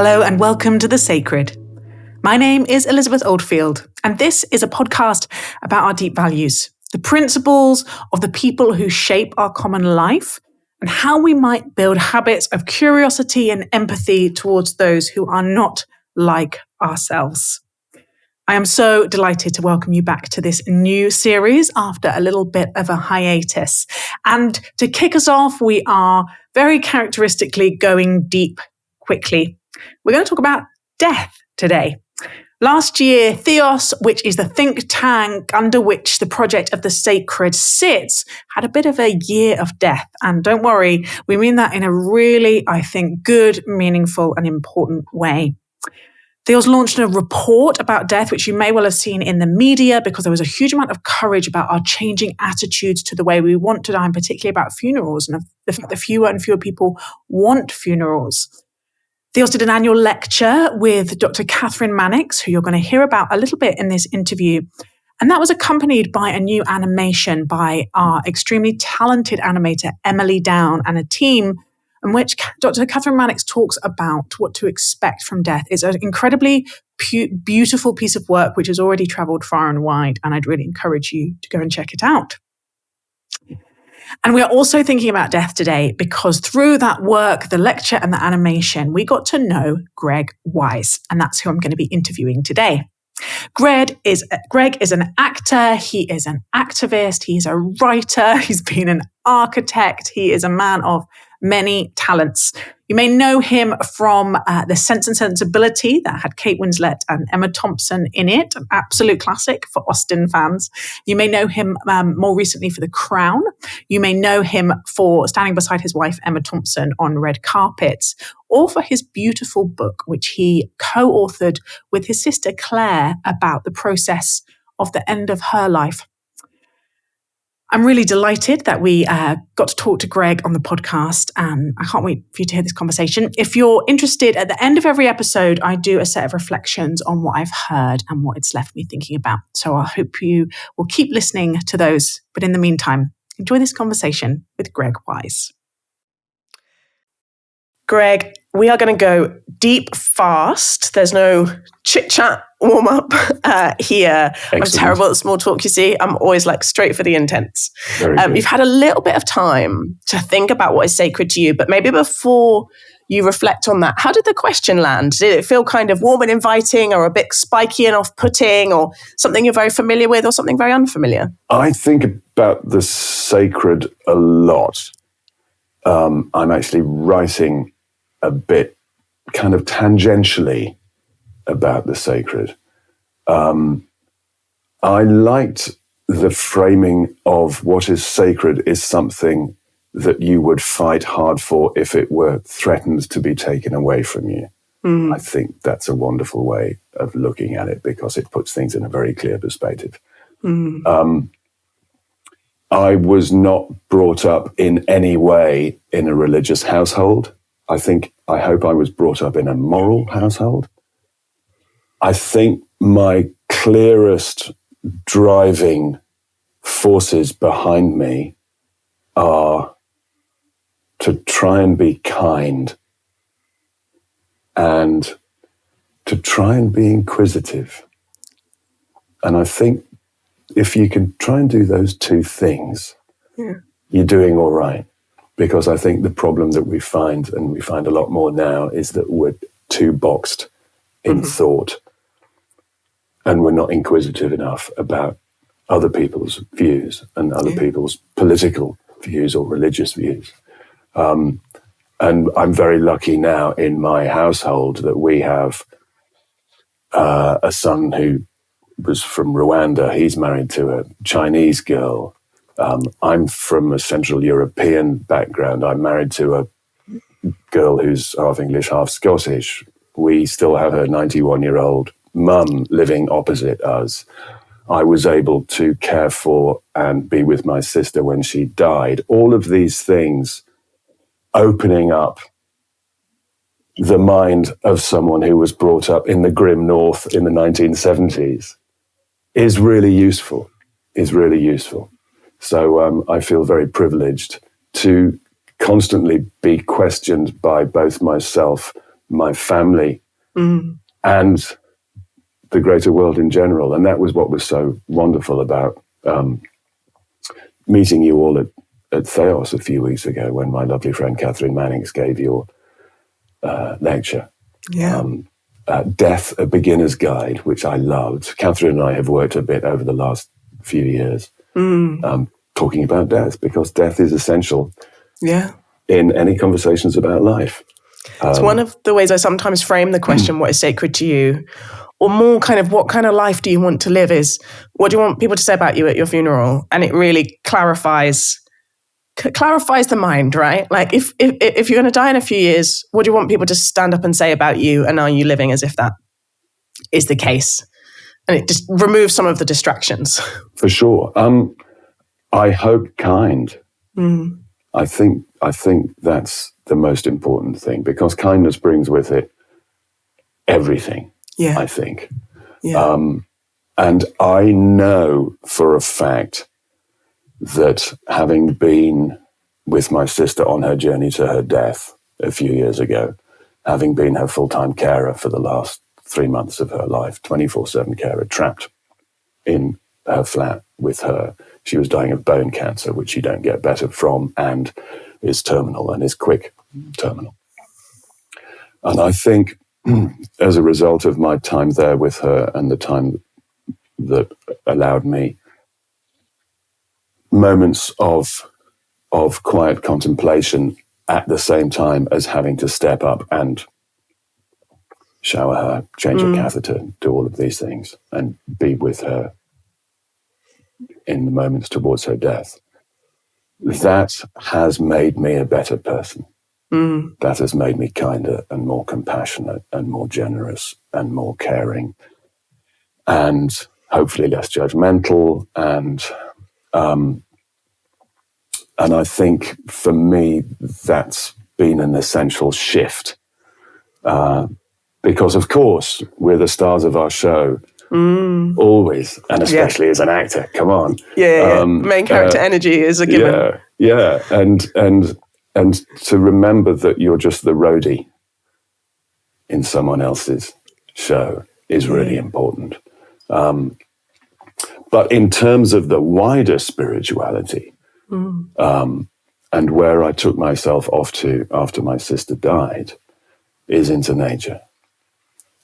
Hello and welcome to The Sacred. My name is Elizabeth Oldfield, and this is a podcast about our deep values, the principles of the people who shape our common life, and how we might build habits of curiosity and empathy towards those who are not like ourselves. I am so delighted to welcome you back to this new series after a little bit of a hiatus. And to kick us off, we are very characteristically going deep quickly. We're going to talk about death today. Last year, Theos, which is the think tank under which the project of the sacred sits, had a bit of a year of death. And don't worry, we mean that in a really, I think, good, meaningful and important way. Theos launched a report about death, which you may well have seen in the media because there was a huge amount of courage about our changing attitudes to the way we want to die, and particularly about funerals and the fact that fewer and fewer people want funerals. Theos did an annual lecture with Dr. Catherine Mannix, who you're going to hear about a little bit in this interview. And that was accompanied by a new animation by our extremely talented animator, Emily Down, and a team in which Dr. Catherine Mannix talks about what to expect from death. It's an incredibly beautiful piece of work which has already traveled far and wide, and I'd really encourage you to go and check it out. And we are also thinking about death today because through that work, the lecture and the animation, we got to know Greg Wise, and that's who I'm going to be interviewing today. Greg is an actor, he is an activist, he's a writer, he's been an architect, he is a man of many talents. You may know him from the Sensibility that had Kate Winslet and Emma Thompson in it, an absolute classic for Austen fans. You may know him more recently for The Crown. You may know him for standing beside his wife, Emma Thompson, on red carpets, or for his beautiful book, which he co-authored with his sister Clare about the process of the end of her life. I'm really delighted that we got to talk to Greg on the podcast, and I can't wait for you to hear this conversation. If you're interested, at the end of every episode, I do a set of reflections on what I've heard and what it's left me thinking about. So I hope you will keep listening to those. But in the meantime, enjoy this conversation with Greg Wise. Greg, we are going to go deep fast. There's no chit-chat warm-up here. Excellent. I'm terrible at small talk, you see. I'm always like straight for the intense. You've had a little bit of time to think about what is sacred to you, but maybe before you reflect on that, how did the question land? Did it feel kind of warm and inviting, or a bit spiky and off-putting, or something you're very familiar with, or something very unfamiliar? I think about the sacred a lot. I'm actually writing a bit kind of tangentially about the sacred. I liked the framing of what is sacred is something that you would fight hard for if it were threatened to be taken away from you. Mm. I think that's a wonderful way of looking at it because it puts things in a very clear perspective. Mm. I was not brought up in any way in a religious household. I hope I was brought up in a moral household. I think my clearest driving forces behind me are to try and be kind and to try and be inquisitive. And I think if you can try and do those two things, you're doing all right. Because I think the problem that we find, and we find a lot more now, is that we're too boxed in thought, and we're not inquisitive enough about other people's views and other people's political views or religious views. And I'm very lucky now in my household that we have a son who was from Rwanda. He's married to a Chinese girl. I'm from a Central European background. I'm married to a girl who's half English, half Scottish. We still have her 91-year-old mum living opposite us. I was able to care for and be with my sister when she died. All of these things opening up the mind of someone who was brought up in the grim north in the 1970s is really useful, So I feel very privileged to constantly be questioned by both myself my family, and the greater world in general. And that was what was so wonderful about meeting you all at Theos a few weeks ago, when my lovely friend Catherine Mannings gave your lecture. Yeah. Death, a Beginner's Guide, which I loved. Catherine and I have worked a bit over the last few years talking about death, because death is essential in any conversations about life. It's one of the ways I sometimes frame the question, what is sacred to you? Or more kind of, what kind of life do you want to live, is what do you want people to say about you at your funeral? And it really clarifies the mind, right? Like if you're going to die in a few years, what do you want people to stand up and say about you? And are you living as if that is the case? And it just removes some of the distractions. For sure. I hope kind. I think that's the most important thing, because kindness brings with it everything. I think. And I know for a fact that, having been with my sister on her journey to her death a few years ago, having been her full-time carer for the last 3 months of her life, 24/7 carer, trapped in her flat with her. She was dying of bone cancer, which you don't get better from, and is terminal, and is quick terminal. And I think, as a result of my time there with her, and the time that allowed me moments of quiet contemplation at the same time as having to step up and shower her, change her catheter, do all of these things, and be with her in the moments towards her death, that has made me a better person. That has made me kinder and more compassionate and more generous and more caring, and hopefully less judgmental. And I think for me, that's been an essential shift, because of course we're the stars of our show, always, and especially as an actor. Come on, main character energy is a given. And to remember that you're just the roadie in someone else's show is really important. But in terms of the wider spirituality, and where I took myself off to after my sister died, is into nature.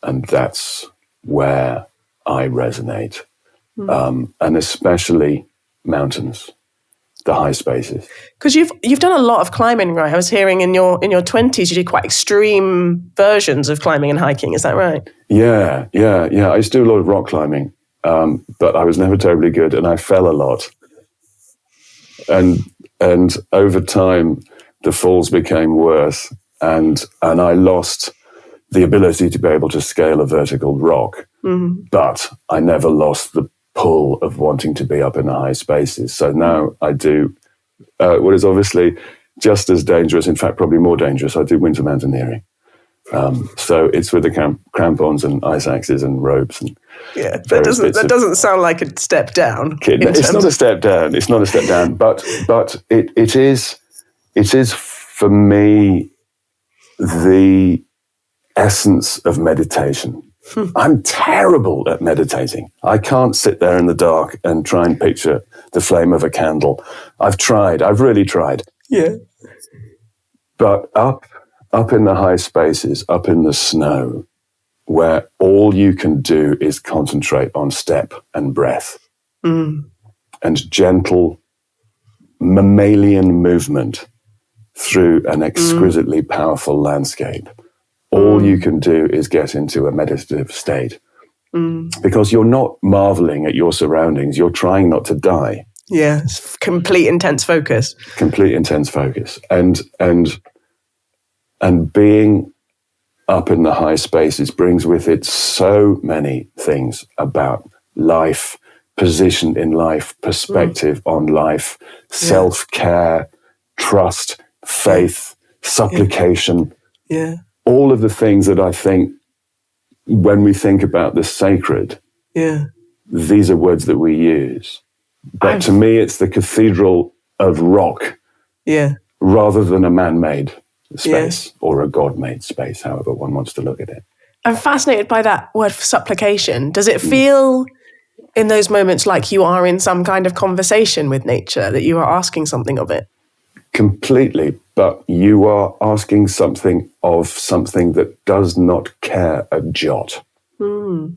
And that's where I resonate. And especially mountains, the high spaces. Because you've done a lot of climbing, right? I was hearing in your 20s you did quite extreme versions of climbing and hiking. Is that right? Yeah. I used to do a lot of rock climbing, but I was never terribly good, and I fell a lot. And over time, the falls became worse, and I lost the ability to be able to scale a vertical rock. But I never lost the pull of wanting to be up in the high spaces. So now I do what is obviously just as dangerous, in fact, probably more dangerous. I do winter mountaineering. So it's with the crampons and ice axes and ropes. And that doesn't sound like a step down. It's not a step down. It's not a step down. But it is for me the essence of meditation. I'm terrible at meditating. I can't sit there in the dark and try and picture the flame of a candle. I've tried. I've really tried. Yeah. But up in the high spaces, up in the snow, where all you can do is concentrate on step and breath and gentle mammalian movement through an exquisitely powerful landscape. All you can do is get into a meditative state, because you're not marveling at your surroundings. You're trying not to die. Yeah, it's complete intense focus. And being up in the high spaces brings with it so many things about life, position in life, perspective on life, self-care, trust, faith, supplication. Yeah. All of the things that I think, when we think about the sacred, these are words that we use. But to me, it's the cathedral of rock rather than a man-made space, or a God-made space, however one wants to look at it. I'm fascinated by that word for supplication. Does it feel in those moments like you are in some kind of conversation with nature, that you are asking something of it? Completely, but you are asking something of something that does not care a jot. And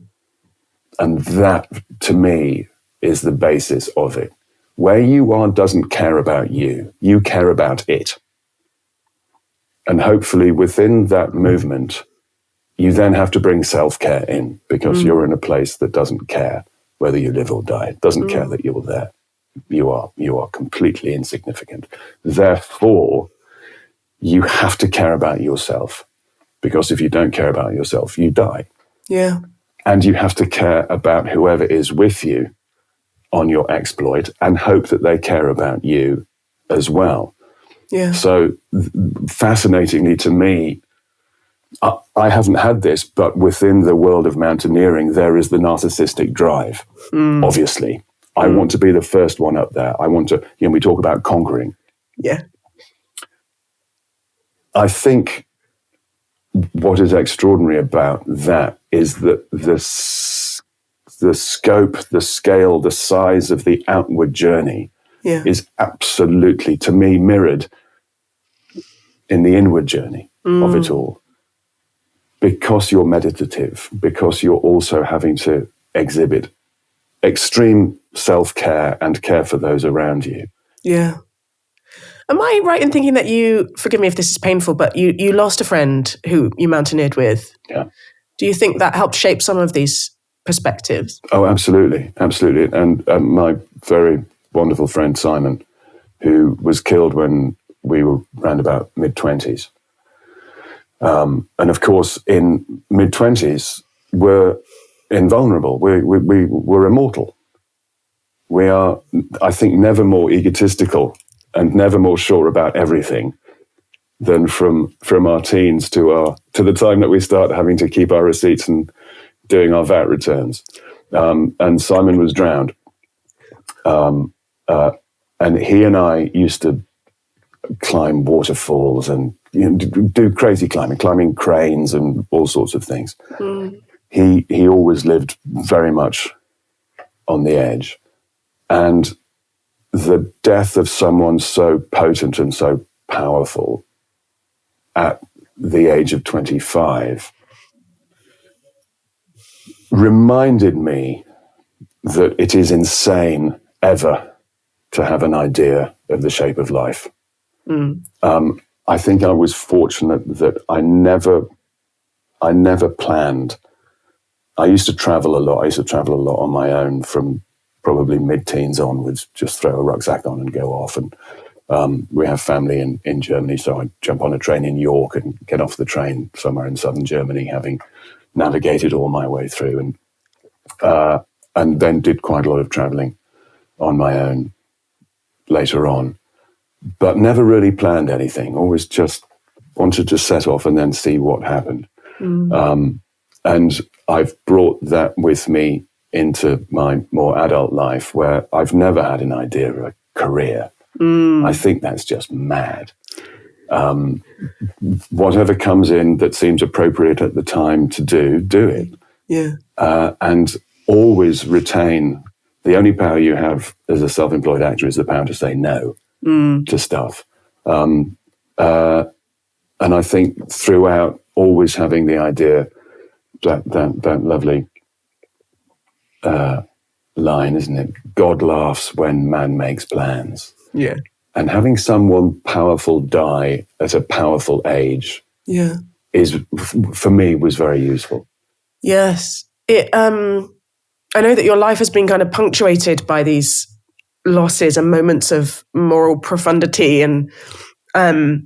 that, to me, is the basis of it. Where you are doesn't care about you. You care about it. And hopefully within that movement, you then have to bring self-care in, because you're in a place that doesn't care whether you live or die. It doesn't care that you're there. You are completely insignificant. Therefore, you have to care about yourself, because if you don't care about yourself, you die. Yeah. And you have to care about whoever is with you on your exploit and hope that they care about you as well. Yeah. So fascinatingly to me, I haven't had this, but within the world of mountaineering, there is the narcissistic drive, obviously. I want to be the first one up there. I want to, we talk about conquering. Yeah. I think what is extraordinary about that is that the scope, the scale, the size of the outward journey is absolutely, to me, mirrored in the inward journey of it all. Because you're meditative, because you're also having to exhibit extreme self-care and care for those around you. Yeah. Am I right in thinking that you, forgive me if this is painful, but you lost a friend who you mountaineered with? Yeah. Do you think that helped shape some of these perspectives? Oh, absolutely. Absolutely. And my very wonderful friend, Simon, who was killed when we were around about mid-20s. And of course, in mid-20s, we're invulnerable. We're immortal. We are, I think, never more egotistical and never more sure about everything than from our teens to the time that we start having to keep our receipts and doing our VAT returns. And Simon was drowned. And he and I used to climb waterfalls and do crazy climbing cranes and all sorts of things. He always lived very much on the edge. And the death of someone so potent and so powerful at the age of 25 reminded me that it is insane ever to have an idea of the shape of life. I think I was fortunate that I never planned. I used to travel a lot. I used to travel a lot on my own from probably mid-teens onwards, just throw a rucksack on and go off. And we have family in Germany, so I'd jump on a train in York and get off the train somewhere in southern Germany, having navigated all my way through, and then did quite a lot of traveling on my own later on, but never really planned anything. Always just wanted to set off and then see what happened. And I've brought that with me into my more adult life, where I've never had an idea of a career. I think that's just mad. Whatever comes in that seems appropriate at the time to do it. Yeah. And always retain the only power you have as a self-employed actor is the power to say no to stuff. And I think throughout, always having the idea that lovely line, isn't it? God laughs when man makes plans. Yeah. And having someone powerful die at a powerful age is, for me, was very useful. Yes. I know that your life has been kind of punctuated by these losses and moments of moral profundity, and I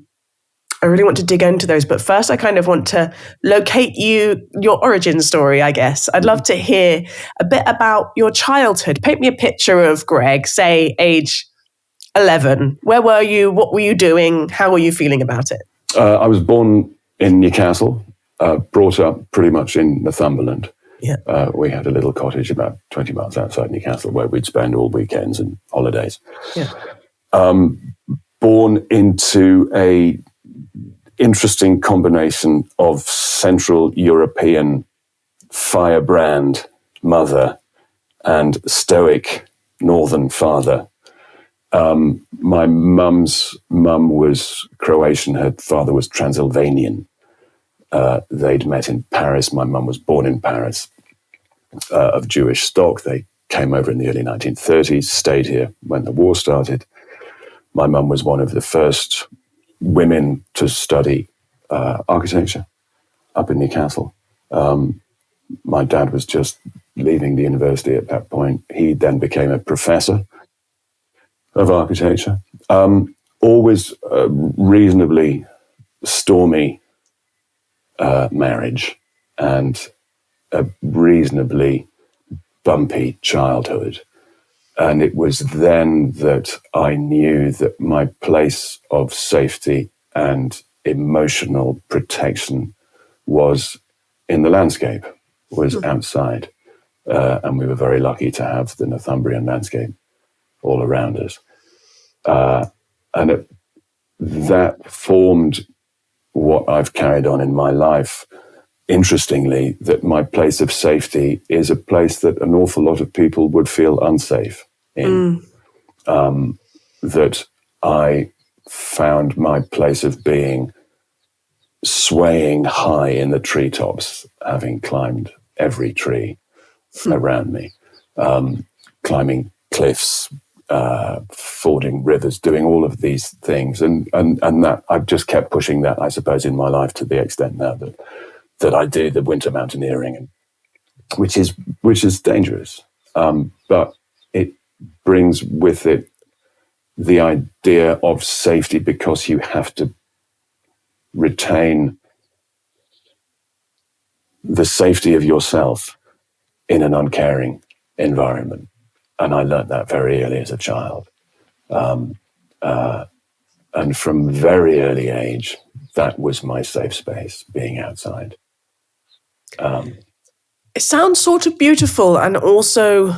really want to dig into those. But first, I kind of want to locate your origin story, I guess. I'd love to hear a bit about your childhood. Paint me a picture of Greg, say age 11. Where were you? What were you doing? How were you feeling about it? I was born in Newcastle, brought up pretty much in Northumberland. Yeah. We had a little cottage about 20 miles outside Newcastle where we'd spend all weekends and holidays. Yeah. Born into interesting combination of Central European firebrand mother and stoic Northern father. My mum's mum was Croatian. Her father was Transylvanian. They'd met in Paris. My mum was born in Paris, of Jewish stock. They came over in the early 1930s, stayed here when the war started. My mum was one of the first women to study architecture up in Newcastle. My dad was just leaving the university at that point. He then became a professor of architecture. Always a reasonably stormy marriage and a reasonably bumpy childhood. And it was then that I knew that my place of safety and emotional protection was in the landscape, was outside. And we were very lucky to have the Northumbrian landscape all around us. And that formed what I've carried on in my life. Interestingly, that my place of safety is a place that an awful lot of people would feel unsafe in. That I found my place of being swaying high in the treetops, having climbed every tree around me, climbing cliffs, fording rivers, doing all of these things. And that I've just kept pushing that, I suppose, in my life to the extent now that I do the winter mountaineering, which is dangerous. But it brings with it the idea of safety, because you have to retain the safety of yourself in an uncaring environment. And I learned that very early as a child. And from very early age, that was my safe space, being outside. It sounds sort of beautiful and also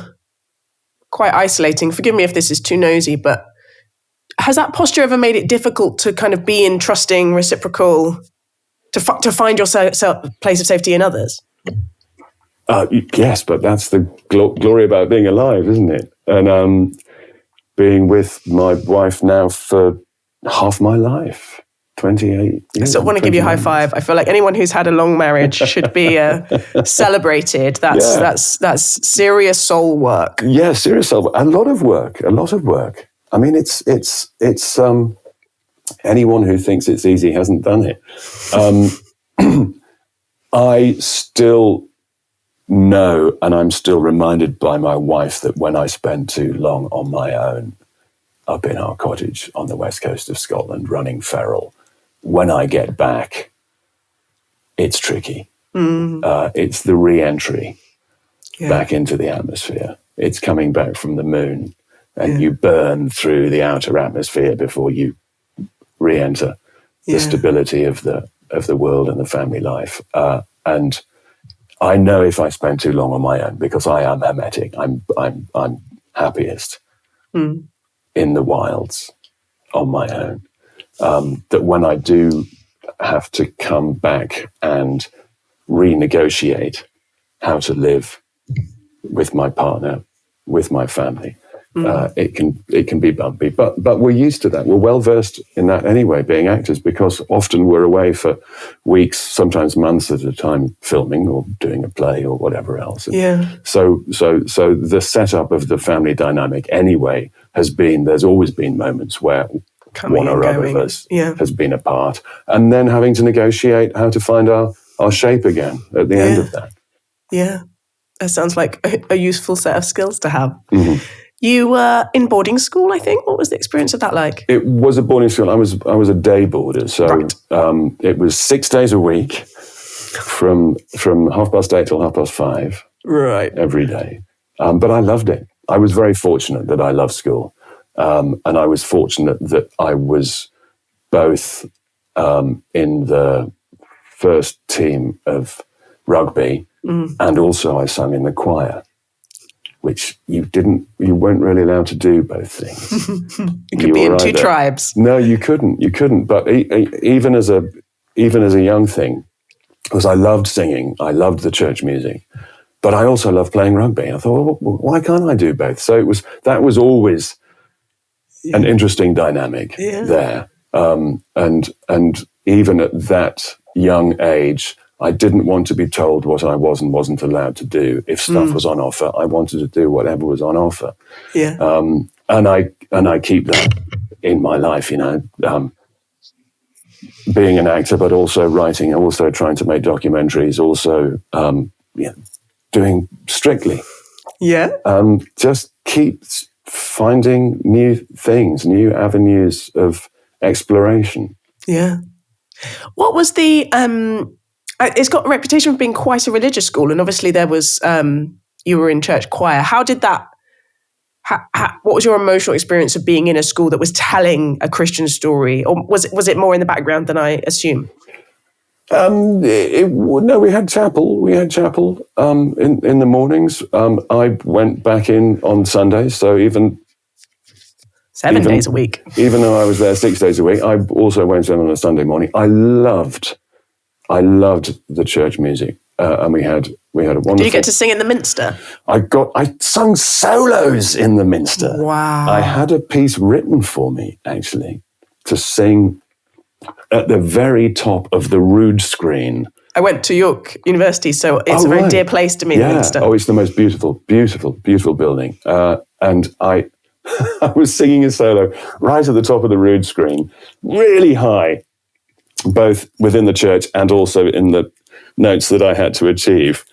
quite isolating. Forgive me if this is too nosy, but has that posture ever made it difficult to kind of be in trusting, reciprocal, to find your place of safety in others? Yes, but that's the glory about being alive, isn't it? And being with my wife now for half my life, 28 years. I sort of want to give you a high five. I feel like anyone who's had a long marriage should be celebrated. That's serious soul work. Yeah, serious soul work. A lot of work. I mean, it's anyone who thinks it's easy hasn't done it. I still know, and I'm still reminded by my wife, that when I spend too long on my own up in our cottage on the west coast of Scotland running feral, when I get back, it's tricky. It's the re-entry back into the atmosphere. It's coming back from the moon, and you burn through the outer atmosphere before you re-enter the stability of the world and the family life. And I know if I spend too long on my own, because I am hermetic, I'm happiest in the wilds on my own. That when I do have to come back and renegotiate how to live with my partner, with my family, it can be bumpy. But we're used to that. We're well versed in that anyway, being actors, because often we're away for weeks, sometimes months at a time, filming or doing a play or whatever else. And so the setup of the family dynamic anyway has been, there's always been moments where one or other of us has been apart, and then having to negotiate how to find our shape again at the end of that. Yeah. That sounds like a useful set of skills to have. You were in boarding school, I think. What was the experience of that like? It was a boarding school. I was a day boarder, so it was 6 days a week, from 8:30 till 5:30. Right. Every day. But I loved it. I was very fortunate that I loved school. And I was fortunate that I was both in the first team of rugby, and also I sang in the choir, which you weren't really allowed to do both things. You could be in two tribes. No, you couldn't. But even as a even as a young thing, because I loved singing, I loved the church music, but I also loved playing rugby. I thought, well, why can't I do both? So that was always an interesting dynamic there. And even at that young age, I didn't want to be told what I was and wasn't allowed to do. If stuff was on offer, I wanted to do whatever was on offer. Yeah. And I keep that in my life, being an actor, but also writing, also trying to make documentaries, also doing Strictly. Yeah. Just keep finding new things, new avenues of exploration. Yeah. What was the... it's got a reputation for being quite a religious school, and obviously there was... you were in church choir. How did that... what was your emotional experience of being in a school that was telling a Christian story? Or was it more in the background than I assume? No, we had chapel. We had chapel in the mornings. I went back in on Sundays, so even 7 days a week. Even though I was there 6 days a week, I also went in on a Sunday morning. I loved the church music, and we had a wonderful... Did you get to sing in the minster? I sung solos in the minster. Wow! I had a piece written for me actually to sing at the very top of the rood screen. I went to York University, so it's a very dear place to me, the minster. Oh, it's the most beautiful, beautiful, beautiful building. And I was singing a solo right at the top of the rood screen, really high, both within the church and also in the notes that I had to achieve.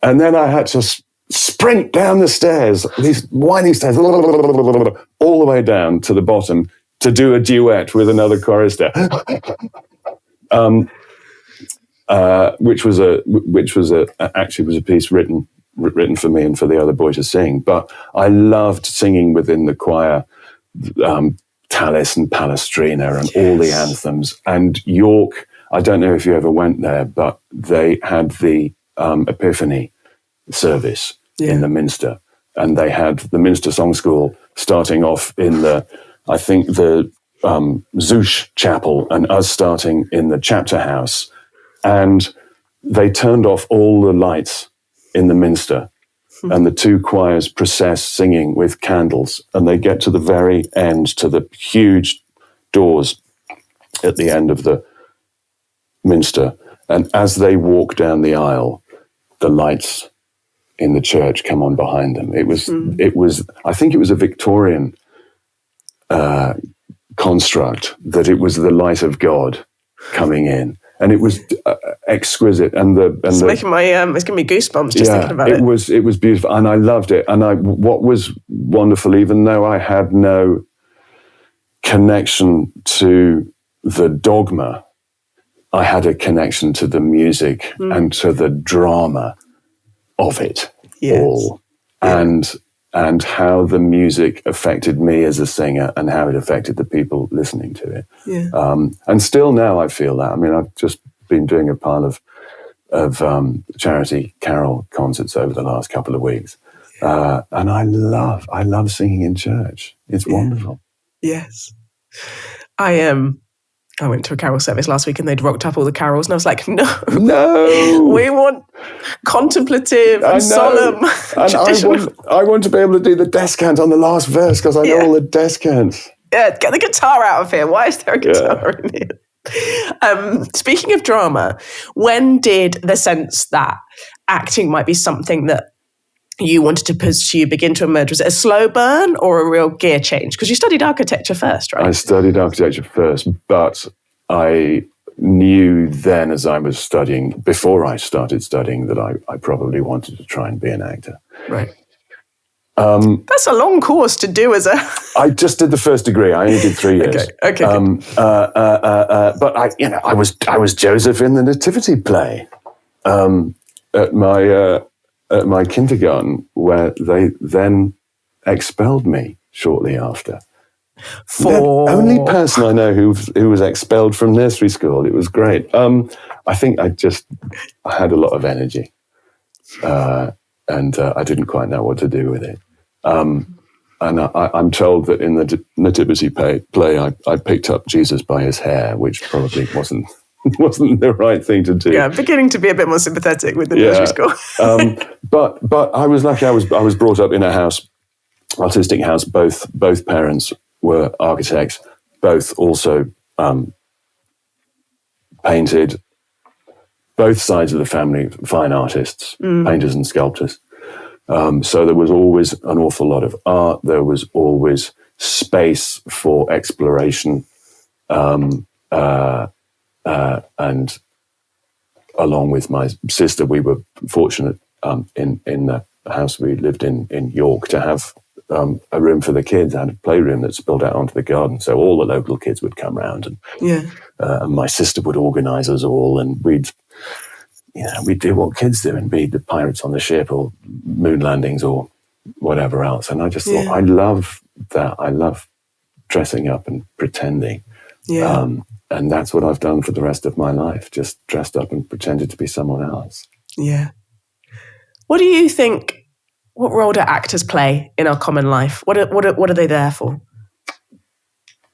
And then I had to sprint down the stairs, these winding stairs, all the way down to the bottom to do a duet with another chorister, which was a piece written for me and for the other boy to sing. But I loved singing within the choir, Tallis and Palestrina and all the anthems. And York, I don't know if you ever went there, but they had the Epiphany service in the Minster. And they had the Minster Song School starting off in the Zouche Chapel and us starting in the chapter house. And they turned off all the lights in the Minster. And the two choirs process singing with candles, and they get to the very end, to the huge doors at the end of the Minster. And as they walk down the aisle, the lights in the church come on behind them. It was. I think it was a Victorian construct that it was the light of God coming in. And it was exquisite, it's making my it's giving me goosebumps just thinking about it. It was beautiful, and I loved it. And what was wonderful, even though I had no connection to the dogma, I had a connection to the music and to the drama of it all, and how the music affected me as a singer and how it affected the people listening to it. Yeah. And still now I feel that. I mean, I've just been doing a pile of charity carol concerts over the last couple of weeks. And I love singing in church. It's wonderful. Yes. I went to a carol service last week and they'd rocked up all the carols and I was like, no, we want contemplative and solemn tradition. I want to be able to do the descant on the last verse because I know all the descants. Yeah, get the guitar out of here. Why is there a guitar in here? Speaking of drama, when did the sense that acting might be something that you wanted to pursue begin to emerge? Was it a slow burn or a real gear change? Because you studied architecture first, right? I studied architecture first, but I knew then as I was studying, before I started studying, that I probably wanted to try and be an actor. Right. That's a long course to do as a... I just did the first degree. I only did 3 years. Okay. But I was Joseph in the Nativity play at my kindergarten, where they then expelled me shortly after. The only person I know who was expelled from nursery school. It was great. I think I had a lot of energy, and I didn't quite know what to do with it. And I'm told that in the Nativity play, I picked up Jesus by his hair, which probably wasn't wasn't the right thing to do. Yeah, I'm beginning to be a bit more sympathetic with the nursery school. But I was lucky. I was brought up in a house, artistic house. Both parents were architects. Both also painted. Both sides of the family, fine artists, painters and sculptors. So there was always an awful lot of art. There was always space for exploration. And along with my sister, we were fortunate in the house we lived in York to have a room for the kids. I had a playroom that spilled out onto the garden, so all the local kids would come round, and my sister would organise us all, and we'd do what kids do and be the pirates on the ship or moon landings or whatever else. And I just thought, I love that. I love dressing up and pretending. Yeah. And that's what I've done for the rest of my life, just dressed up and pretended to be someone else. Yeah. What do you think, what role do actors play in our common life? What are they there for?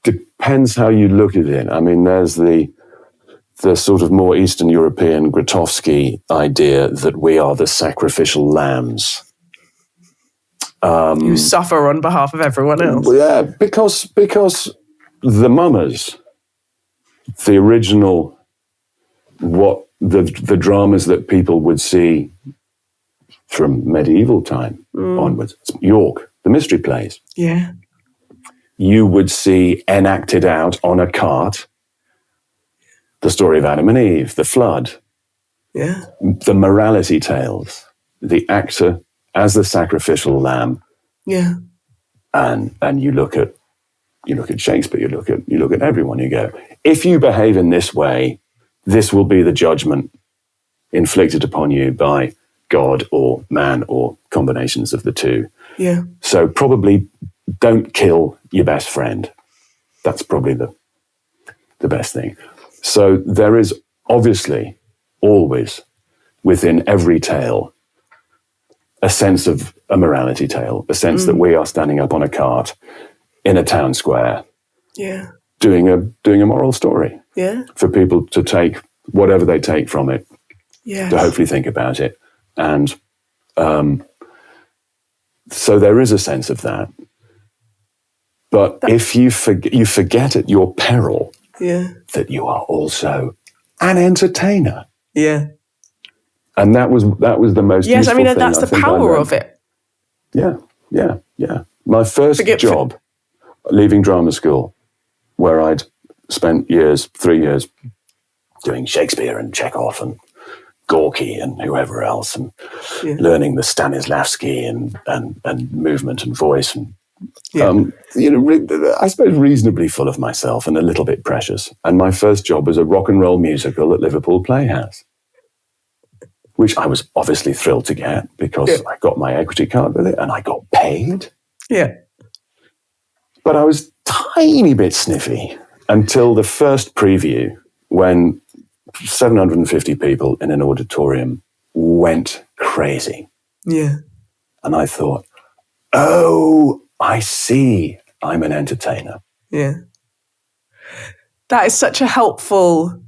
Depends how you look at it. I mean, there's the sort of more Eastern European Grotowski idea that we are the sacrificial lambs. You suffer on behalf of everyone else. Yeah, because the mummers, the original, what the dramas that people would see from medieval time onwards, York, the mystery plays. Yeah. You would see enacted out on a cart the story of Adam and Eve, the flood, the morality tales, the actor as the sacrificial lamb. Yeah. And you look at Shakespeare, you look at everyone, you go, if you behave in this way, this will be the judgment inflicted upon you by God or man or combinations of the two. Yeah. So probably don't kill your best friend. That's probably the best thing. So there is obviously always within every tale a sense of a morality tale, a sense that we are standing up on a cart in a town square, doing a moral story, for people to take whatever they take from it, to hopefully think about it, and so there is a sense of that. But if you forget at your peril that you are also an entertainer. Yeah. And that was the most useful thing. That's the power of it. Yeah. My first job, leaving drama school, where I'd spent 3 years, doing Shakespeare and Chekhov and Gorky and whoever else, and learning the Stanislavski and movement and voice, and I suppose reasonably full of myself and a little bit precious. And my first job was a rock and roll musical at Liverpool Playhouse, which I was obviously thrilled to get because I got my equity card with it and I got paid. Yeah. But I was tiny bit sniffy until the first preview, when 750 people in an auditorium went crazy. Yeah. And I thought, oh, I see, I'm an entertainer. Yeah. That is such a helpful...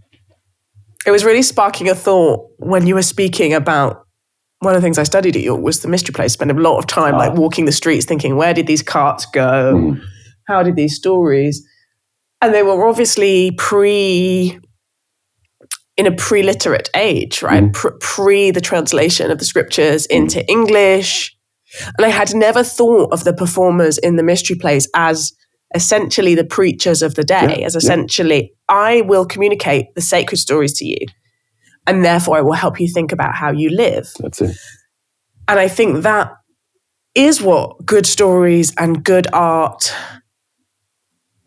It was really sparking a thought when you were speaking about one of the things I studied at York was the mystery plays. Spent a lot of time like walking the streets thinking, where did these carts go? How did these stories? And they were obviously in a pre-literate age, right? Pre the translation of the scriptures into English. And I had never thought of the performers in the mystery plays as essentially the preachers of the day, as essentially, I will communicate the sacred stories to you, and therefore I will help you think about how you live. That's it. And I think that is what good stories and good art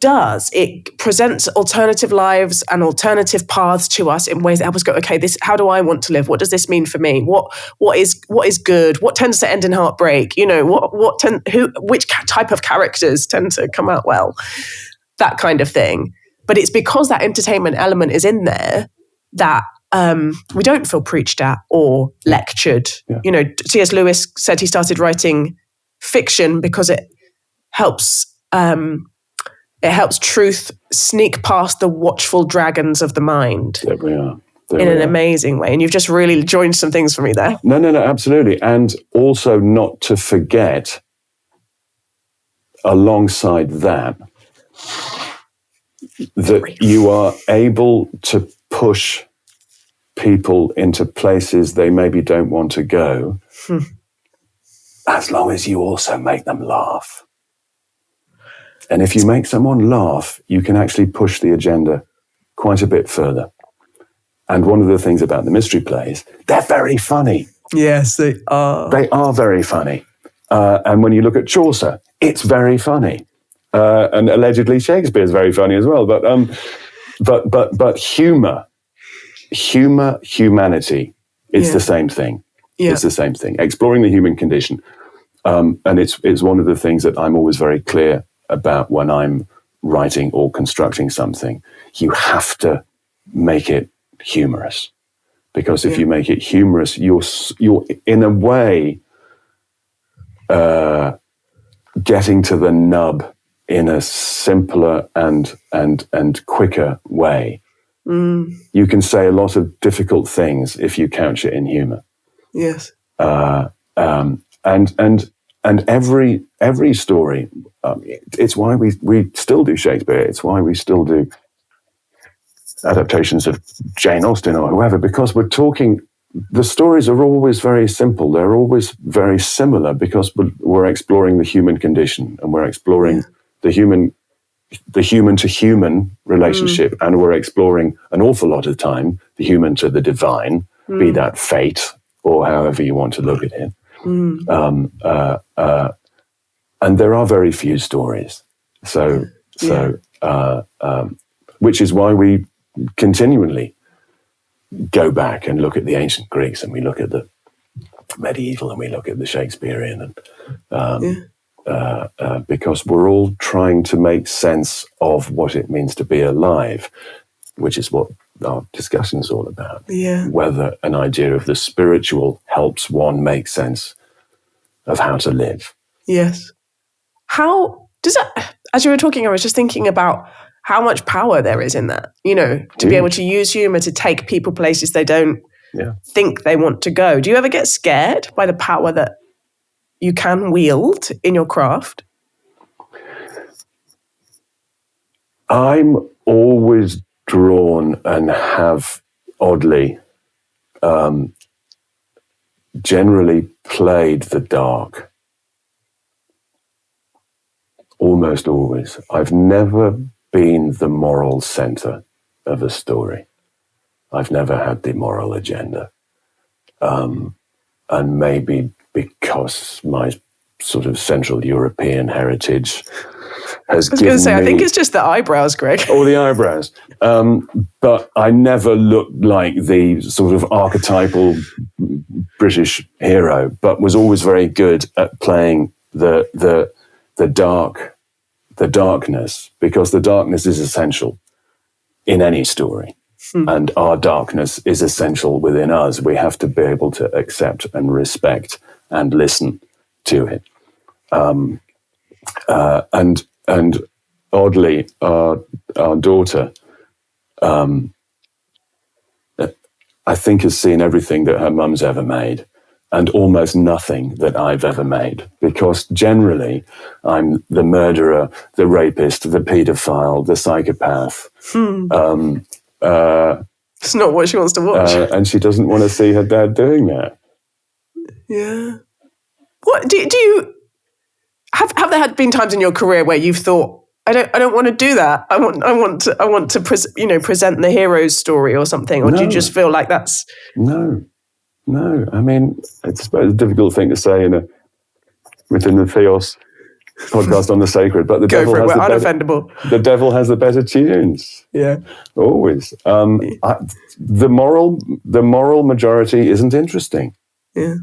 does. It presents alternative lives and alternative paths to us in ways that help us go, okay, how do I want to live? What does this mean for me? What is good? What tends to end in heartbreak? You know, which type of characters tend to come out well? That kind of thing. But it's because that entertainment element is in there that we don't feel preached at or lectured. Yeah. You know, C.S. Lewis said he started writing fiction because it helps It helps truth sneak past the watchful dragons of the mind. There we are. In an amazing way. And you've just really joined some things for me there. No, absolutely. And also not to forget, alongside that you are able to push people into places they maybe don't want to go, as long as you also make them laugh. And if you make someone laugh, you can actually push the agenda quite a bit further. And one of the things about the mystery plays, they're very funny. Yes, they are. They are very funny. And when you look at Chaucer, it's very funny. And allegedly Shakespeare's very funny as well. But humanity, it's the same thing. Yeah. It's the same thing. Exploring the human condition. And it's one of the things that I'm always very clear about when I'm writing or constructing something. You have to make it humorous, because if you make it humorous, you're in a way getting to the nub in a simpler and quicker way. You can say a lot of difficult things if you couch it in humor. Yes. And every story, it's why we still do Shakespeare. It's why we still do adaptations of Jane Austen or whoever, because we're talking, the stories are always very simple. They're always very similar, because we're exploring the human condition, and we're exploring the human to human relationship, and we're exploring an awful lot of time the human to the divine, be that fate or however you want to look at it. And there are very few stories. So which is why we continually go back and look at the ancient Greeks, and we look at the medieval, and we look at the Shakespearean, and because we're all trying to make sense of what it means to be alive, which is what our discussion is all about. Yeah. Whether an idea of the spiritual helps one make sense of how to live. Yes. How does that, as you were talking, I was just thinking about how much power there is in that, to be able to use humor to take people places they don't think they want to go. Do you ever get scared by the power that you can wield in your craft? I'm always drawn, and have oddly generally played the dark. Almost always. I've never been the moral center of a story. I've never had the moral agenda. And maybe because my sort of Central European heritage has given me... I was going to say, I think it's just the eyebrows, Greg. Oh, the eyebrows. But I never looked like the sort of archetypal British hero, but was always very good at playing the darkness, because the darkness is essential in any story. And our darkness is essential within us. We have to be able to accept and respect and listen to it. And oddly, our daughter, I think, has seen everything that her mum's ever made, and almost nothing that I've ever made, because generally I'm the murderer, the rapist, the paedophile, the psychopath. It's not what she wants to watch. And she doesn't want to see her dad doing that. Yeah. What do you have there been times in your career where you've thought, I don't want to do that. I want to present the hero's story or something, or do you just feel like that's... No, I mean, it's a difficult thing to say within the Theos podcast on the sacred, but the devil has the better tunes. Yeah, always. The moral majority isn't interesting. Yeah,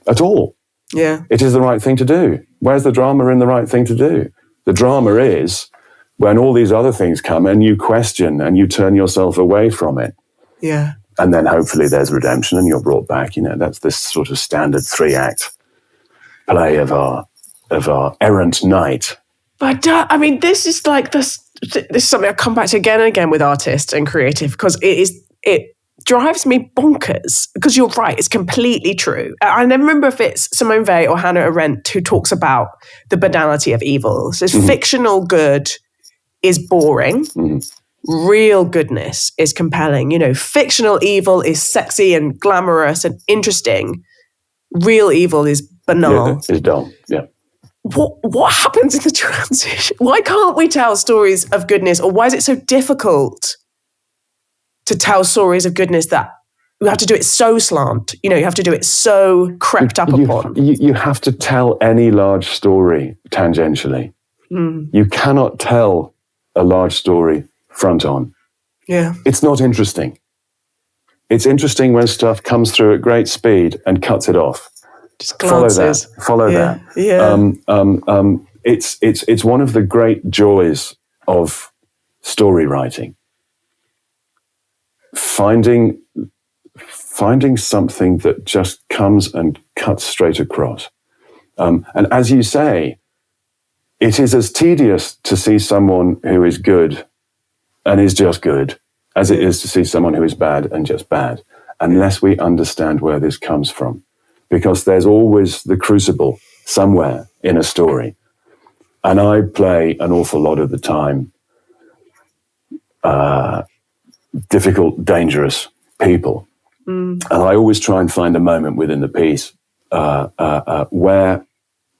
at all. Yeah, it is the right thing to do. Where's the drama in the right thing to do? The drama is when all these other things come and you question and you turn yourself away from it. Yeah. And then hopefully there's redemption and you're brought back. That's this sort of standard 3-act play of our errant knight But I mean, this is like this is something I come back to again and again with artists and creative, because it drives me bonkers, because you're right, it's completely true. I never remember if it's Simone Weil or Hannah Arendt who talks about the banality of evil. So fictional good is boring. Real goodness is compelling. You know, fictional evil is sexy and glamorous and interesting. Real evil is banal. Yeah, it's dull. Yeah. What happens in the transition? Why can't we tell stories of goodness, or why is it so difficult to tell stories of goodness that you have to do it so slant? You know, you have to do it so crept up upon. You have to tell any large story tangentially. You cannot tell a large story front on. Yeah. It's not interesting. It's interesting when stuff comes through at great speed and cuts it off. Just glances. Follow that. Yeah. It's one of the great joys of story writing. Finding something that just comes and cuts straight across. And as you say, it is as tedious to see someone who is good and is just good as it is to see someone who is bad and just bad, unless we understand where this comes from. Because there's always the crucible somewhere in a story. And I play an awful lot of the time difficult, dangerous people. And I always try and find a moment within the piece where,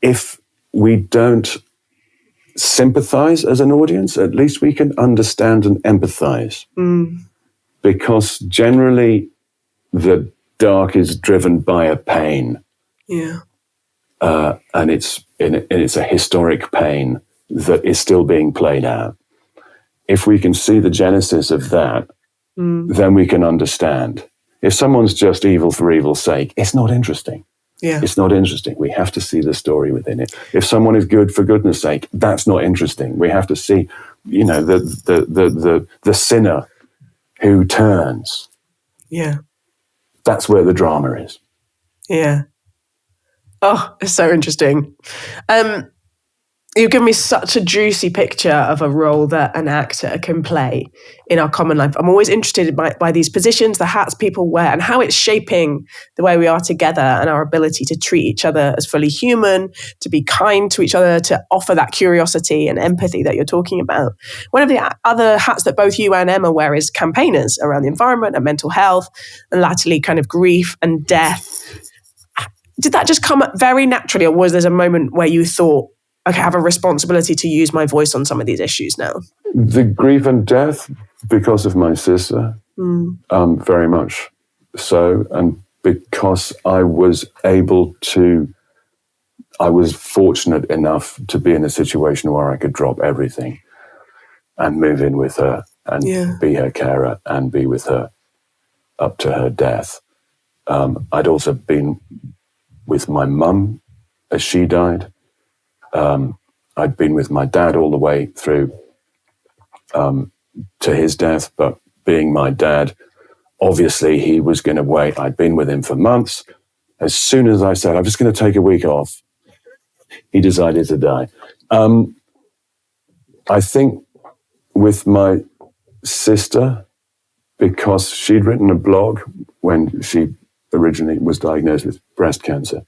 if we don't sympathize as an audience, at least we can understand and empathize. Because generally the dark is driven by a pain. Yeah. And it's a historic pain that is still being played out. If we can see the genesis of that, then we can understand. If someone's just evil for evil's sake, it's not interesting. Yeah. It's not interesting. We have to see the story within it. If someone is good for goodness sake, that's not interesting. We have to see, you know, the sinner who turns. Yeah. That's where the drama is. Yeah. Oh, it's so interesting. You give me such a juicy picture of a role that an actor can play in our common life. I'm always interested by these positions, the hats people wear, and how it's shaping the way we are together and our ability to treat each other as fully human, to be kind to each other, to offer that curiosity and empathy that you're talking about. One of the other hats that both you and Emma wear is campaigners around the environment and mental health, and latterly kind of grief and death. Did that just come very naturally, or was there a moment where you thought, okay, I have a responsibility to use my voice on some of these issues now? The grief and death, because of my sister, very much so, and because I was fortunate enough to be in a situation where I could drop everything and move in with her and be her carer and be with her up to her death. I'd also been with my mum as she died. I'd been with my dad all the way through to his death, but being my dad, obviously he was going to wait. I'd been with him for months. As soon as I said, I'm just going to take a week off, he decided to die. I think with my sister, because she'd written a blog when she originally was diagnosed with breast cancer,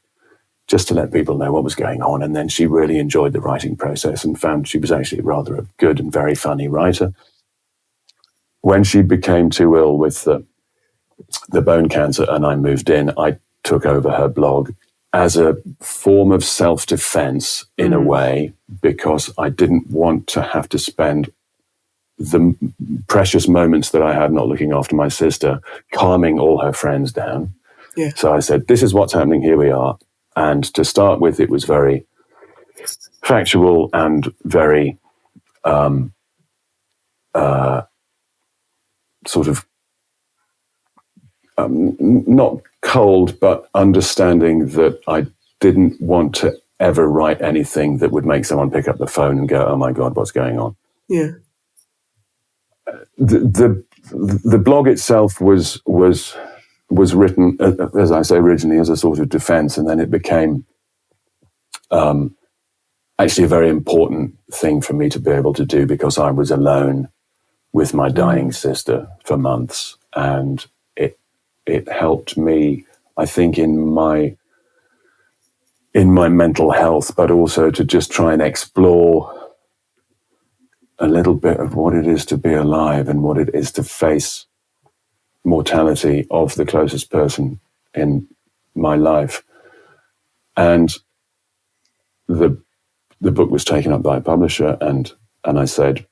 just to let people know what was going on. And then she really enjoyed the writing process and found she was actually rather a good and very funny writer. When she became too ill with the bone cancer and I moved in, I took over her blog as a form of self-defense in a way, because I didn't want to have to spend the precious moments that I had not looking after my sister calming all her friends down. Yeah. So I said, this is what's happening, here we are. And to start with, it was very factual and very sort of not cold, but understanding that I didn't want to ever write anything that would make someone pick up the phone and go, oh my God, what's going on? Yeah. The blog itself was written, as I say, originally as a sort of defense, and then it became actually a very important thing for me to be able to do, because I was alone with my dying sister for months, and it helped me, I think, in my mental health, but also to just try and explore a little bit of what it is to be alive and what it is to face mortality of the closest person in my life. And the book was taken up by a publisher, and I said,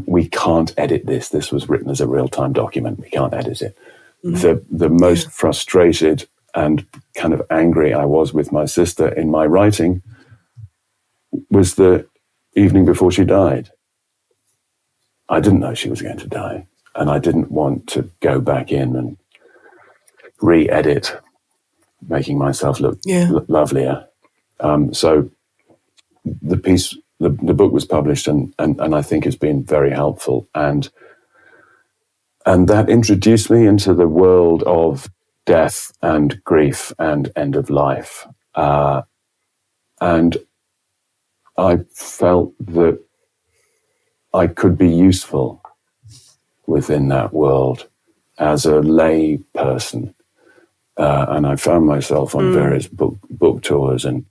we can't edit this. This was written as a real-time document. We can't edit it. The most frustrated and kind of angry I was with my sister in my writing was the evening before she died. I didn't know she was going to die, and I didn't want to go back in and re-edit, making myself look lovelier. So the book was published, and I think has been very helpful, and that introduced me into the world of death and grief and end of life, and I felt that I could be useful within that world as a lay person, and I found myself on various book tours and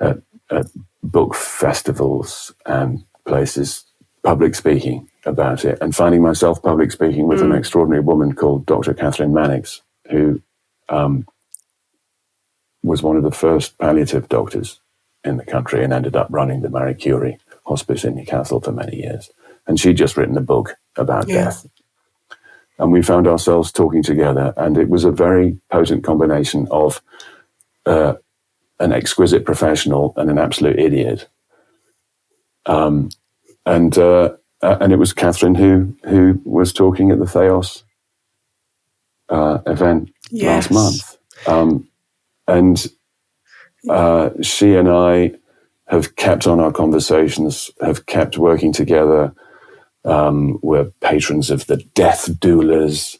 at book festivals and places, public speaking about it, and finding myself public speaking with an extraordinary woman called Dr. Catherine Mannix, who was one of the first palliative doctors in the country and ended up running the Marie Curie Hospice in Newcastle for many years. And she'd just written a book about death. And we found ourselves talking together, and it was a very potent combination of an exquisite professional and an absolute idiot. And it was Catherine who was talking at the Theos event last month. And she and I have kept on our conversations, have kept working together. We're patrons of the death doulas.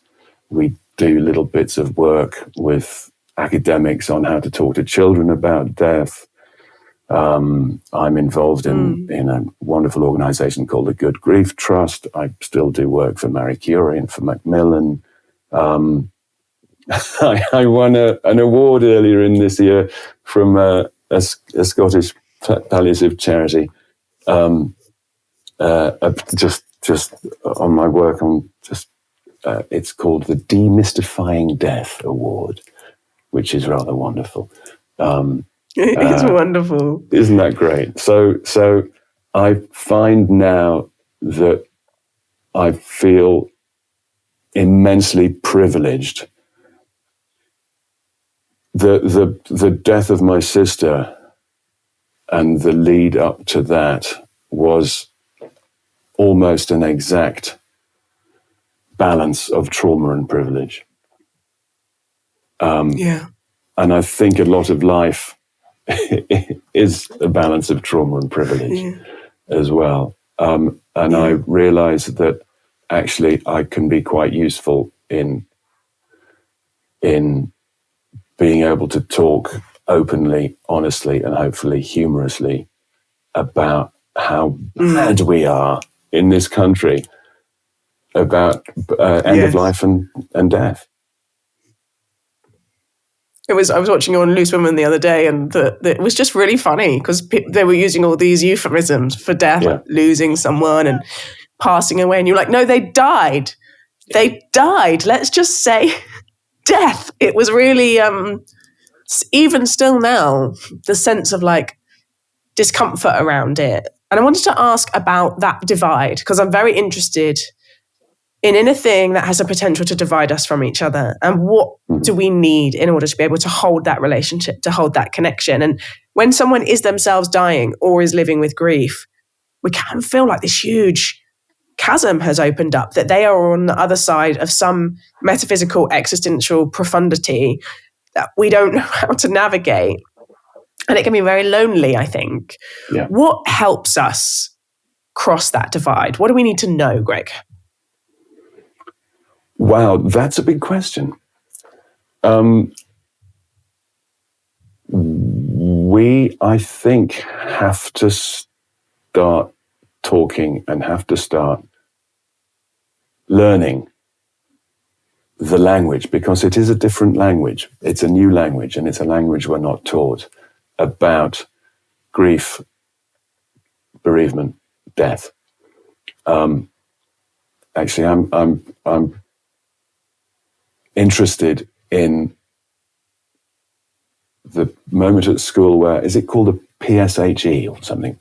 We do little bits of work with academics on how to talk to children about death. I'm involved in a wonderful organization called the Good Grief Trust. I still do work for Marie Curie and for Macmillan. I won an award earlier in this year from a Scottish palliative charity, just on my work on it's called the Demystifying Death Award, which is rather wonderful. It's wonderful. Isn't that great? So I find now that I feel immensely privileged. The death of my sister and the lead up to that was almost an exact balance of trauma and privilege. And I think a lot of life is a balance of trauma and privilege as well. I realize that actually I can be quite useful in being able to talk openly, honestly, and hopefully humorously about how bad we are in this country about end of life and death. I was watching you on Loose Women the other day, and it was just really funny because they were using all these euphemisms for death, like losing someone and passing away. And you're like, no, they died. They died. Let's just say death. It was really, even still now, the sense of like discomfort around it. And I wanted to ask about that divide, because I'm very interested in anything that has a potential to divide us from each other. And what do we need in order to be able to hold that relationship, to hold that connection? And when someone is themselves dying or is living with grief, we can feel like this huge chasm has opened up, that they are on the other side of some metaphysical, existential profundity that we don't know how to navigate. And it can be very lonely, I think. Yeah. What helps us cross that divide? What do we need to know, Greg? Wow, that's a big we, I think, have to start talking and have to start learning the language, because it is a different language. It's a new language, and it's a language we're not taught about grief, bereavement, death. Actually, I'm interested in the moment at school where, is it called a PSHE or something?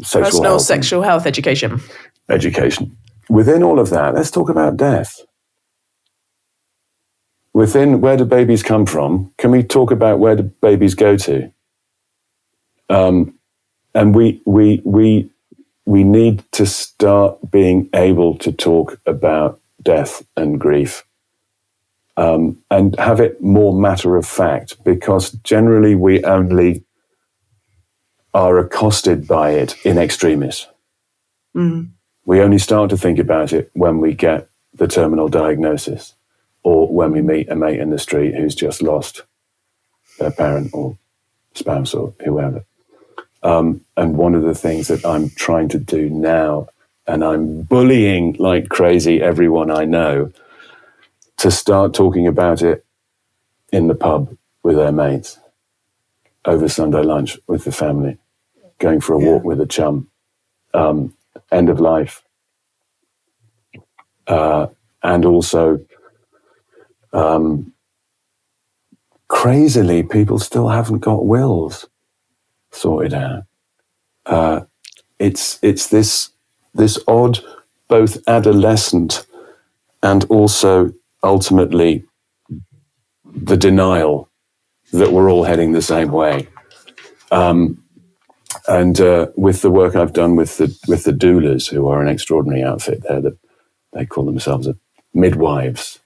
Personal sexual health education. Within all of that, let's talk about death. Within where do babies come from? Can we talk about where do babies go to? And we need to start being able to talk about death and grief, and have it more matter of fact, because generally we only are accosted by it in extremis. Mm. We only start to think about it when we get the terminal diagnosis, or when we meet a mate in the street who's just lost their parent or spouse or whoever. And one of the things that I'm trying to do now, and I'm bullying like crazy everyone I know, to start talking about it in the pub with their mates, over Sunday lunch with the family, going for a walk with a chum, end of life. And also, crazily, people still haven't got wills sorted out. It's this odd, both adolescent and also ultimately the denial that we're all heading the same way. And with the work I've done with the doulas, who are an extraordinary outfit there, that they call themselves midwives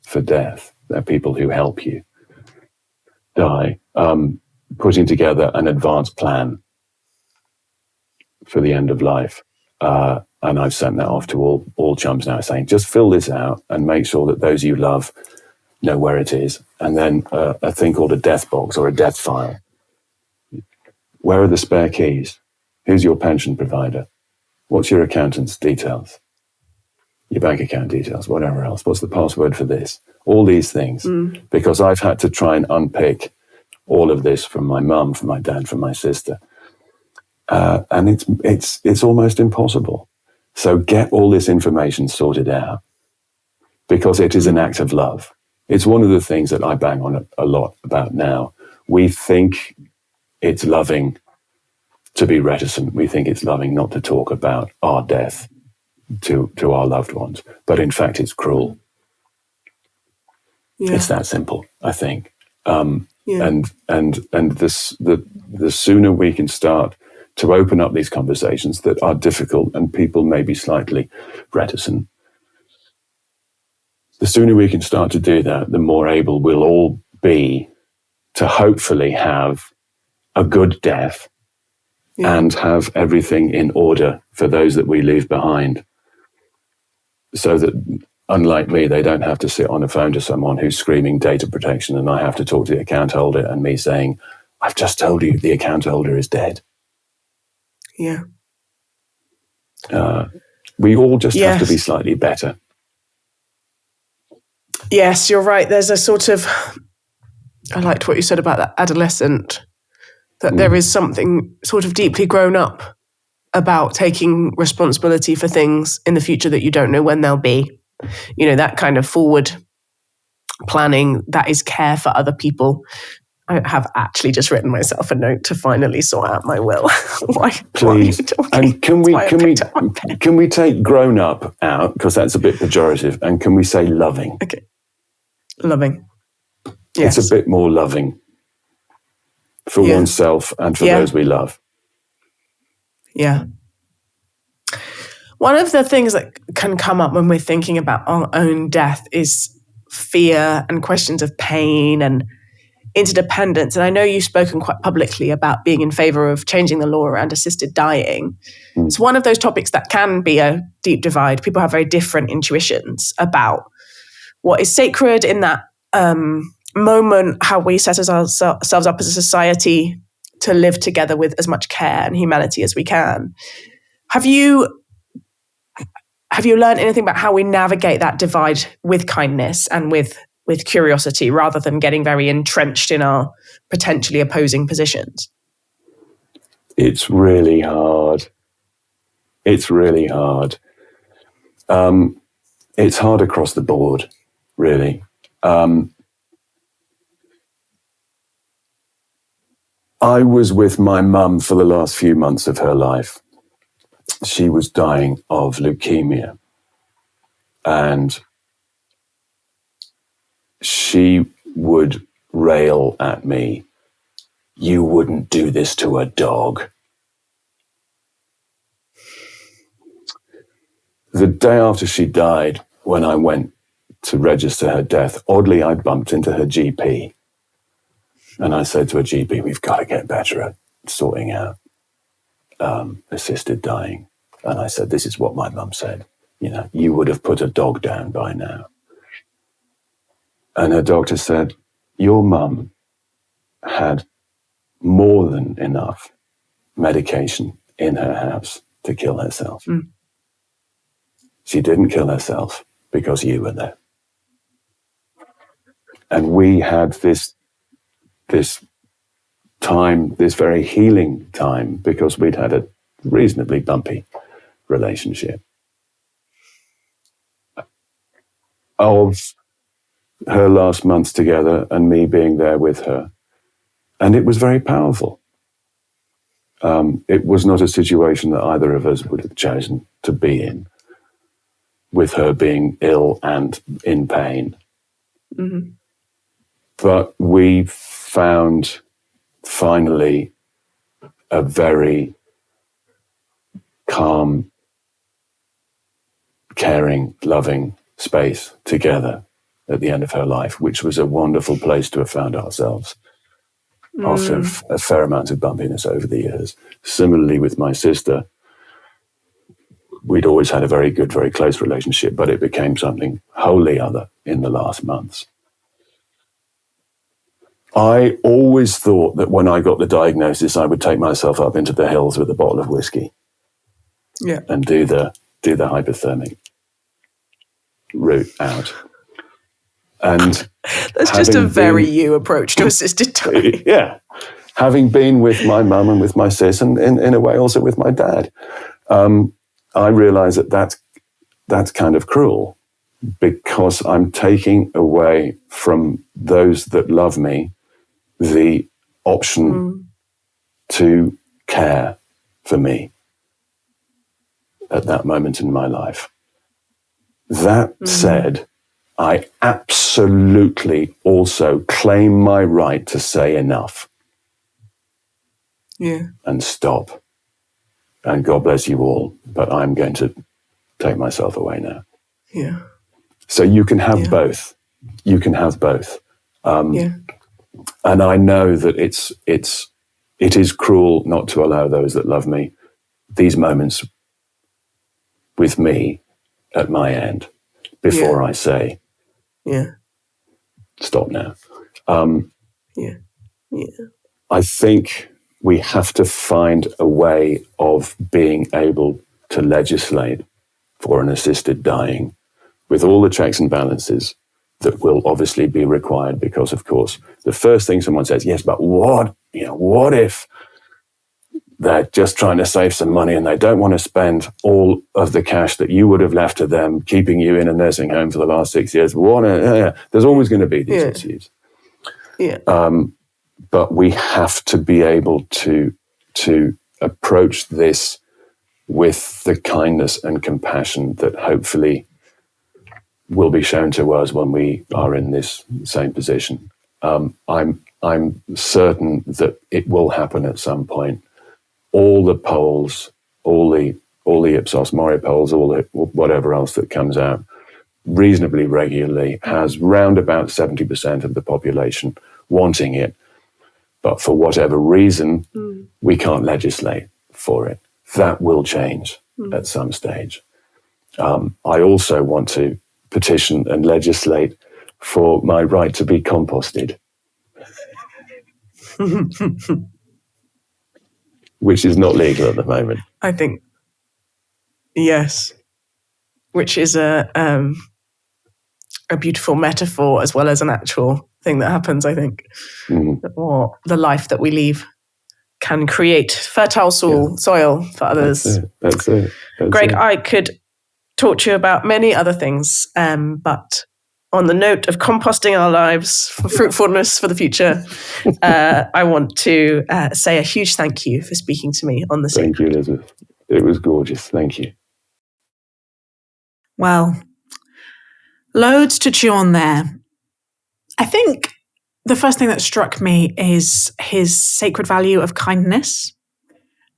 for death. They're people who help you die, putting together an advanced plan for the end of life. And I've sent that off to all chums now, saying, just fill this out and make sure that those you love know where it is. And then a thing called a death box or a death file. Where are the spare keys? Who's your pension provider? What's your accountant's details? Your bank account details, whatever else. What's the password for this? All these things. Because I've had to try and unpick all of this from my mum, from my dad, from my sister. And it's almost impossible. So get all this information sorted out, because it is an act of love. It's one of the things that I bang on a lot about now. We think it's loving to be reticent. We think it's loving not to talk about our death to our loved ones. But in fact, it's cruel. Yeah. It's that simple, I think. And the sooner we can start to open up these conversations that are difficult and people may be slightly reticent, the sooner we can start to do that, the more able we'll all be to hopefully have a good death and have everything in order for those that we leave behind, so that, unlike me, they don't have to sit on a phone to someone who's screaming data protection and I have to talk to the account holder and me saying, I've just told you the account holder is dead. Yeah. We all just have to be slightly better. Yes, you're right. There's a sort of, I liked what you said about that adolescent, that there is something sort of deeply grown up about taking responsibility for things in the future that you don't know when they'll be. You know, that kind of forward planning, that is care for other people. I have actually just written myself a note to finally sort out my will. Please. And can we take grown up out, because that's a bit pejorative, and can we say loving? Okay. Loving. Yes. It's a bit more loving for oneself and for those we love. Yeah. One of the things that can come up when we're thinking about our own death is fear and questions of pain and interdependence. And I know you've spoken quite publicly about being in favor of changing the law around assisted dying. It's one of those topics that can be a deep divide. People have very different intuitions about what is sacred in that moment how we set ourselves up as a society to live together with as much care and humanity as we can. Have you learned anything about how we navigate that divide with kindness and with curiosity, rather than getting very entrenched in our potentially opposing positions? It's really hard. It's really hard. It's hard across the board, really. I was with my mum for the last few months of her life. She was dying of leukemia. And she would rail at me, "You wouldn't do this to a dog." The day after she died, when I went to register her death, oddly, I bumped into her GP. And I said to her GP, "We've got to get better at sorting out assisted dying." And I said, "This is what my mum said. You would have put a dog down by now." And her doctor said, "Your mum had more than enough medication in her house to kill herself. She didn't kill herself because you were there." And we had this time, this very healing time, because we'd had a reasonably bumpy relationship, of her last months together and me being there with her. And it was very powerful. It was not a situation that either of us would have chosen to be in, with her being ill and in pain. Mm-hmm. But we found finally a very calm, caring, loving space together at the end of her life, which was a wonderful place to have found ourselves after a fair amount of bumpiness over the years. Similarly with my sister, we'd always had a very good, very close relationship, but it became something wholly other in the last months. I always thought that when I got the diagnosis, I would take myself up into the hills with a bottle of whiskey, and do the hypothermic route out. And that's just a very you approach to assisted dying. Yeah. Having been with my mum and with my sis, and in a way also with my dad, I realize that that's kind of cruel, because I'm taking away from those that love me the option to care for me at that moment in my life. That said, I absolutely also claim my right to say enough. And stop. And God bless you all, but I'm going to take myself away now. So you can have both. You can have both. And I know that it is cruel not to allow those that love me these moments with me at my end before I say, stop now. I think we have to find a way of being able to legislate for an assisted dying with all the checks and balances that will obviously be required, because, of course, the first thing someone says, yes, but what if they're just trying to save some money and they don't want to spend all of the cash that you would have left to them, keeping you in a nursing home for the last 6 years? There's always going to be these issues. But we have to be able to approach this with the kindness and compassion that hopefully will be shown to us when we are in this same position. I'm certain that it will happen at some point. All the polls, all the Ipsos Mori polls, whatever else that comes out reasonably regularly, has round about 70% of the population wanting it. But for whatever reason, we can't legislate for it. That will change at some stage. I also want to petition and legislate for my right to be composted. Which is not legal at the moment. I think, yes. Which is a beautiful metaphor as well as an actual thing that happens, I think. Or the life that we leave can create fertile soil for others. That's it. Greg, I could talk to you about many other things, but on the note of composting our lives for fruitfulness for the future, I want to say a huge thank you for speaking to me on the Secret. Thank you, Elizabeth. It was gorgeous. Thank you. Well, loads to chew on there. I think the first thing that struck me is his sacred value of kindness,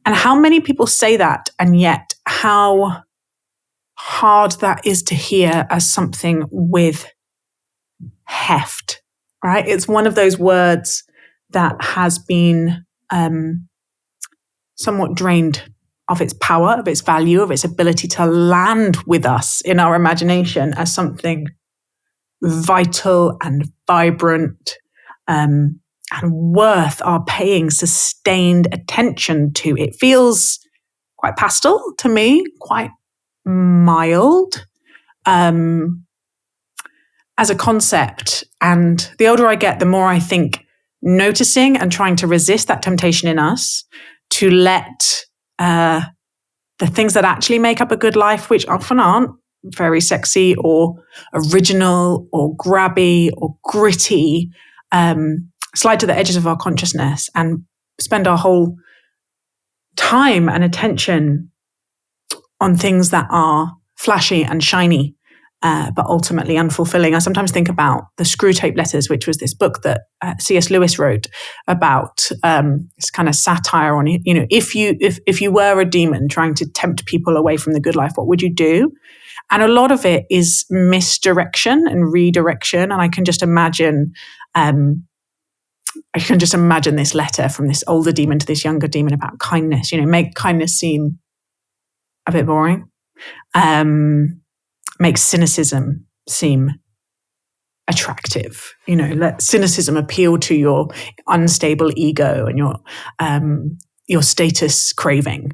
and how many people say that, and yet how hard that is to hear as something with heft, right? It's one of those words that has been somewhat drained of its power, of its value, of its ability to land with us in our imagination as something vital and vibrant and worth our paying sustained attention to. It feels quite pastel to me, quite mild as a concept. And the older I get, the more I think noticing and trying to resist that temptation in us to let the things that actually make up a good life, which often aren't very sexy or original or grabby or gritty, slide to the edges of our consciousness and spend our whole time and attention on things that are flashy and shiny, but ultimately unfulfilling. I sometimes think about the Screw Tape Letters, which was this book that C.S. Lewis wrote about this kind of satire on, if you were a demon trying to tempt people away from the good life, what would you do? And a lot of it is misdirection and redirection. And I can just imagine this letter from this older demon to this younger demon about kindness. Make kindness seem a bit boring. Make cynicism seem attractive. Let cynicism appeal to your unstable ego and your status craving.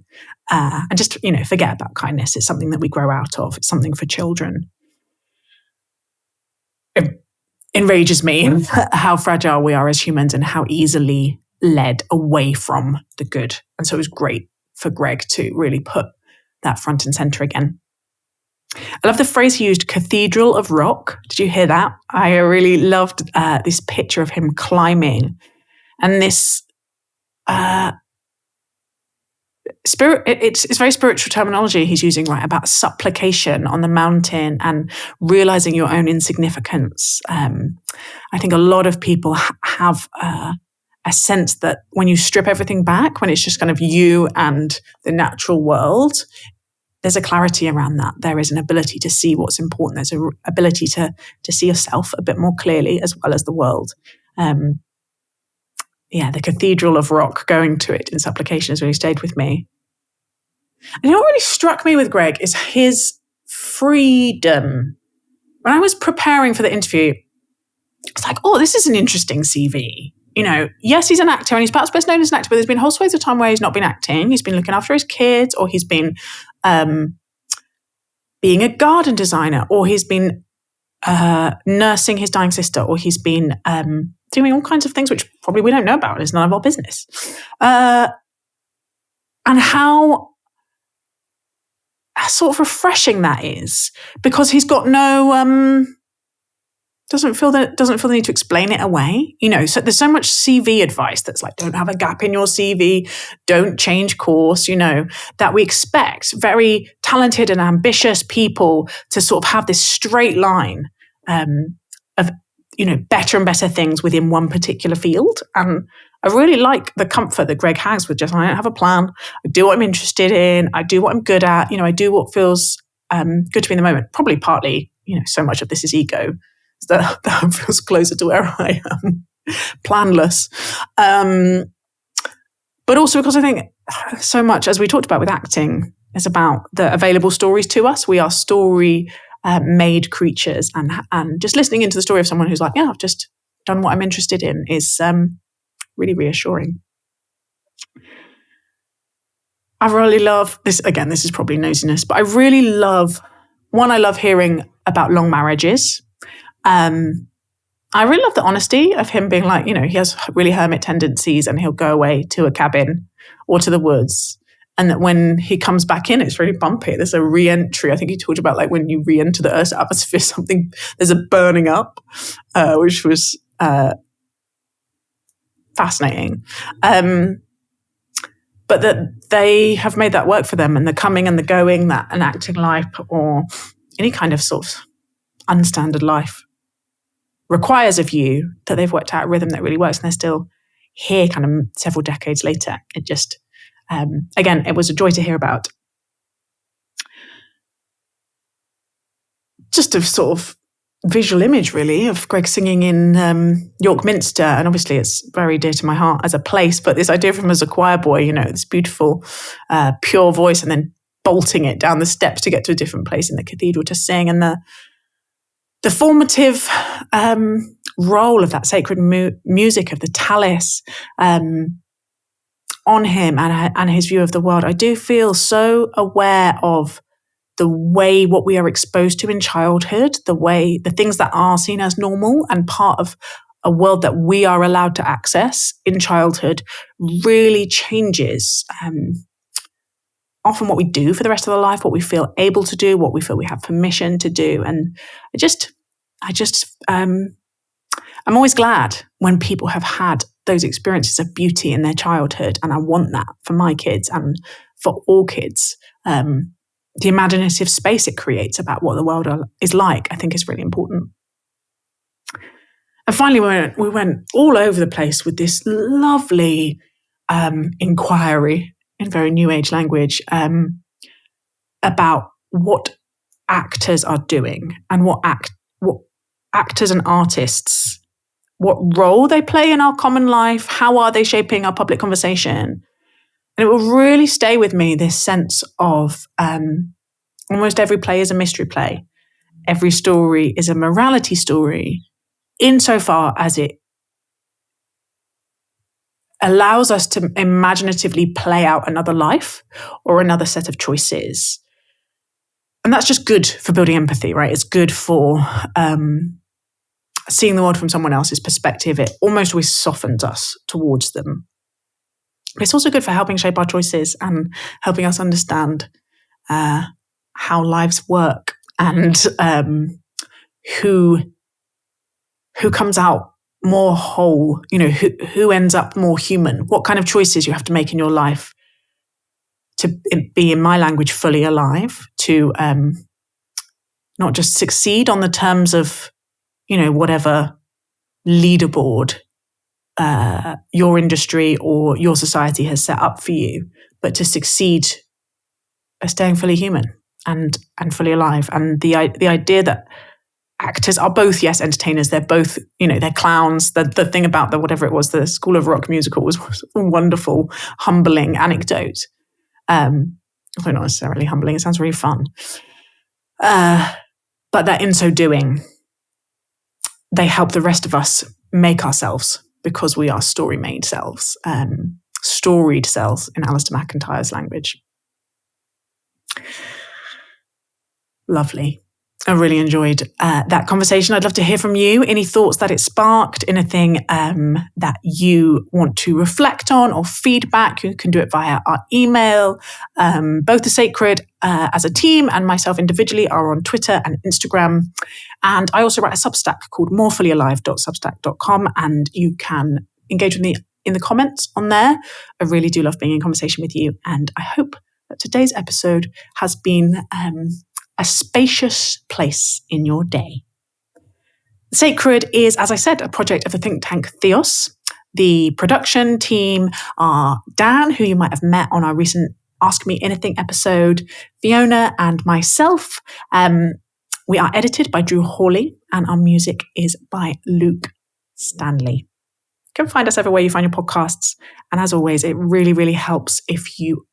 And just, forget about kindness. It's something that we grow out of. It's something for children. It enrages me how fragile we are as humans and how easily led away from the good. And so it was great for Greg to really put that front and center again. I love the phrase he used, cathedral of rock. Did you hear that? I really loved this picture of him climbing and this spirit. It's very spiritual terminology he's using, right? About supplication on the mountain and realizing your own insignificance. I think a lot of people have a sense that when you strip everything back, when it's just kind of you and the natural world, there's a clarity around that. There is an ability to see what's important. There's an ability to see yourself a bit more clearly as well as the world. The cathedral of rock, going to it in supplication has really stayed with me. And what really struck me with Greg is his freedom. When I was preparing for the interview, it's like, this is an interesting CV. Yes, he's an actor and he's perhaps best known as an actor, but there's been whole swathes of time where he's not been acting. He's been looking after his kids, or he's been being a garden designer, or he's been nursing his dying sister, or he's been doing all kinds of things which probably we don't know about. It's none of our business. And how sort of refreshing that is, because he's got no doesn't feel the need to explain it away. So there's so much CV advice that's like, don't have a gap in your CV, don't change course, that we expect very talented and ambitious people to sort of have this straight line of better and better things within one particular field. And I really like the comfort that Greg has with just, I don't have a plan. I do what I'm interested in. I do what I'm good at. I do what feels good to me in the moment. Probably partly, so much of this is ego. That feels closer to where I am, planless. But also because I think so much, as we talked about with acting, is about the available stories to us. We are story made creatures, and just listening into the story of someone who's like, yeah, I've just done what I'm interested in, is really reassuring. I really love this. Again, this is probably nosiness, but I really love hearing about long marriages. I really love the honesty of him being like, he has really hermit tendencies and he'll go away to a cabin or to the woods. And that when he comes back in, it's really bumpy. There's a re-entry. I think he talked about like when you re-enter the Earth's atmosphere, there's a burning up, which was fascinating. But that they have made that work for them, and the coming and the going, that an acting life or any kind of sort of unstandard life requires of you, that they've worked out a rhythm that really works, and they're still here kind of several decades later. It just, again, it was a joy to hear about. Just a sort of visual image, really, of Greg singing in York Minster, and obviously it's very dear to my heart as a place, but this idea of him as a choir boy, this beautiful, pure voice, and then bolting it down the steps to get to a different place in the cathedral to sing, and the formative role of that sacred music, of the tallis on him and his view of the world. I do feel so aware of the way what we are exposed to in childhood, the things that are seen as normal and part of a world that we are allowed to access in childhood really changes often what we do for the rest of our life, what we feel able to do, what we feel we have permission to do. And I'm always glad when people have had those experiences of beauty in their childhood. And I want that for my kids and for all kids. The imaginative space it creates about what the world is like, I think, is really important. And finally, we went all over the place with this lovely inquiry in very new age language about what actors are doing and what actors and artists, what role they play in our common life, how are they shaping our public conversation. And it will really stay with me, this sense of almost every play is a mystery play. Every story is a morality story, insofar as it allows us to imaginatively play out another life or another set of choices. And that's just good for building empathy, right? It's good for seeing the world from someone else's perspective. It almost always softens us towards them. But it's also good for helping shape our choices and helping us understand how lives work and who comes out more whole, who ends up more human, what kind of choices you have to make in your life to be, in my language, fully alive, to not just succeed on the terms of, whatever leaderboard your industry or your society has set up for you, but to succeed by staying fully human and fully alive. And the idea that actors are both, yes, entertainers, they're both, they're clowns. The thing about whatever it was, the School of Rock musical was a wonderful, humbling anecdote. Although not necessarily humbling, it sounds really fun. But that in so doing, they help the rest of us make ourselves, because we are story-made selves, storied selves in Alistair McIntyre's language. Lovely. I really enjoyed that conversation. I'd love to hear from you. Any thoughts that it sparked, anything that you want to reflect on or feedback, you can do it via our email. Both the Sacred as a team and myself individually are on Twitter and Instagram. And I also write a Substack called morefullyalive.substack.com, and you can engage with me in the comments on there. I really do love being in conversation with you. And I hope that today's episode has been a spacious place in your day. Sacred is, as I said, a project of the think tank Theos. The production team are Dan, who you might have met on our recent Ask Me Anything episode, Fiona, and myself. We are edited by Drew Hawley, and our music is by Luke Stanley. You can find us everywhere you find your podcasts. And as always, it really, really helps if you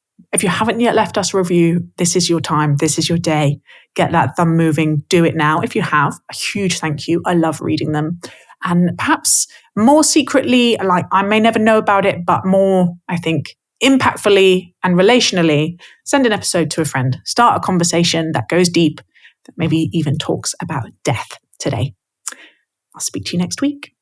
haven't yet left us a review. This is your time. This is your day. get that thumb moving, do it now. If you have, a huge thank you. I love reading them. And perhaps more secretly, like I may never know about it, but more, I think, impactfully and relationally, send an episode to a friend. Start a conversation that goes deep, that maybe even talks about death today. I'll speak to you next week.